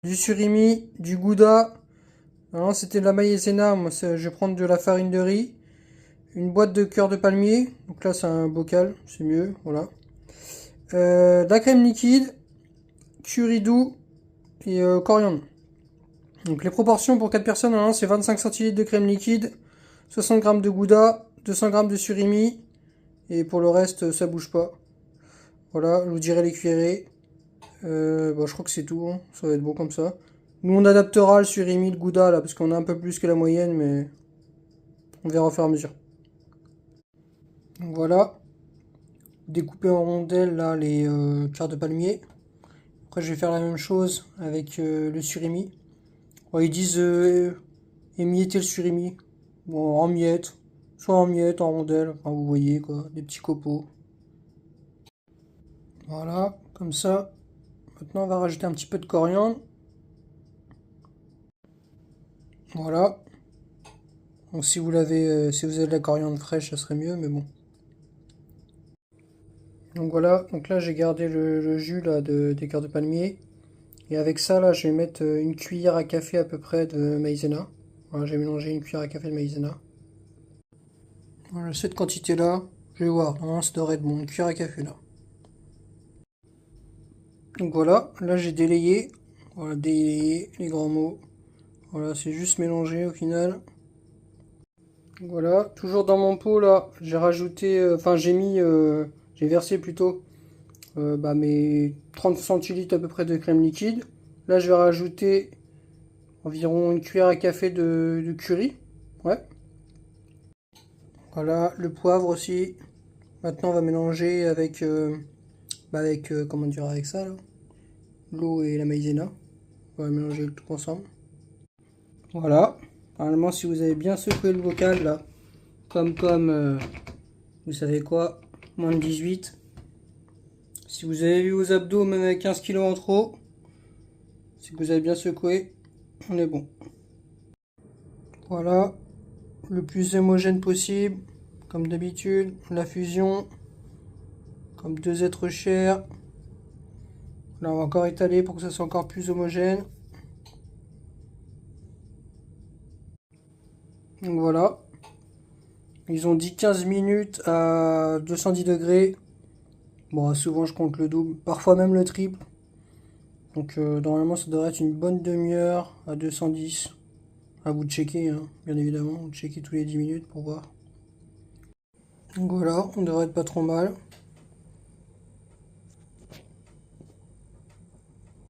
du surimi, du gouda. Non, c'était de la maïzena. Moi, je vais prendre de la farine de riz. Une boîte de cœur de palmier. Donc là, c'est un bocal. C'est mieux. Voilà. De la crème liquide. Curry doux. Et coriandre. Donc les proportions pour 4 personnes, hein, c'est 25 centilitres de crème liquide. 60 grammes de gouda. 200 grammes de surimi. Et pour le reste, ça bouge pas. Voilà, je vous dirai les cuillerées. Bon, je crois que c'est tout, hein. Ça va être bon comme ça. Nous, on adaptera le surimi, le gouda, là, parce qu'on a un peu plus que la moyenne, mais on verra au fur et à mesure. Donc voilà, découper en rondelles, là, les cœurs de palmier. Après, je vais faire la même chose avec le surimi. Bon, ils disent émietter le surimi. Bon, en miettes. Soit en miettes, en rondelles, enfin, vous voyez, quoi, des petits copeaux. Voilà, comme ça. Maintenant, on va rajouter un petit peu de coriandre. Voilà. Donc si vous l'avez, si vous avez de la coriandre fraîche, ça serait mieux, mais bon. Donc voilà, donc là j'ai gardé le jus là des cœurs de palmier. Et avec ça là, je vais mettre une cuillère à café à peu près de maïzena. Voilà, j'ai mélangé une cuillère à café de maïzena. Voilà, cette quantité là, je vais voir. Normalement ça devrait être bon, une cuillère à café là. Donc voilà, là j'ai délayé. Voilà, délayé, les grands mots. Voilà, c'est juste mélangé au final. Voilà, toujours dans mon pot là, j'ai rajouté, enfin j'ai versé plutôt mes 30 centilitres à peu près de crème liquide. Là, je vais rajouter environ une cuillère à café de curry. Ouais. Voilà, le poivre aussi. Maintenant, on va mélanger avec comment dire, avec ça, là, l'eau et la maïzena. On va mélanger le tout ensemble. Voilà. Normalement, si vous avez bien secoué le bocal, là, comme vous savez quoi, moins de 18. Si vous avez vu vos abdos, même avec 15 kilos en trop, c'est que vous avez bien secoué, on est bon. Voilà, le plus homogène possible, comme d'habitude, la fusion, comme deux êtres chers. Là, on va encore étaler pour que ça soit encore plus homogène. Donc voilà, ils ont dit 15 minutes à 210 degrés. Bon, souvent je compte le double, parfois même le triple. Donc normalement, ça devrait être une bonne demi-heure à 210. À vous de checker, hein, bien évidemment, vous checkez tous les 10 minutes pour voir. Donc voilà, on devrait être pas trop mal.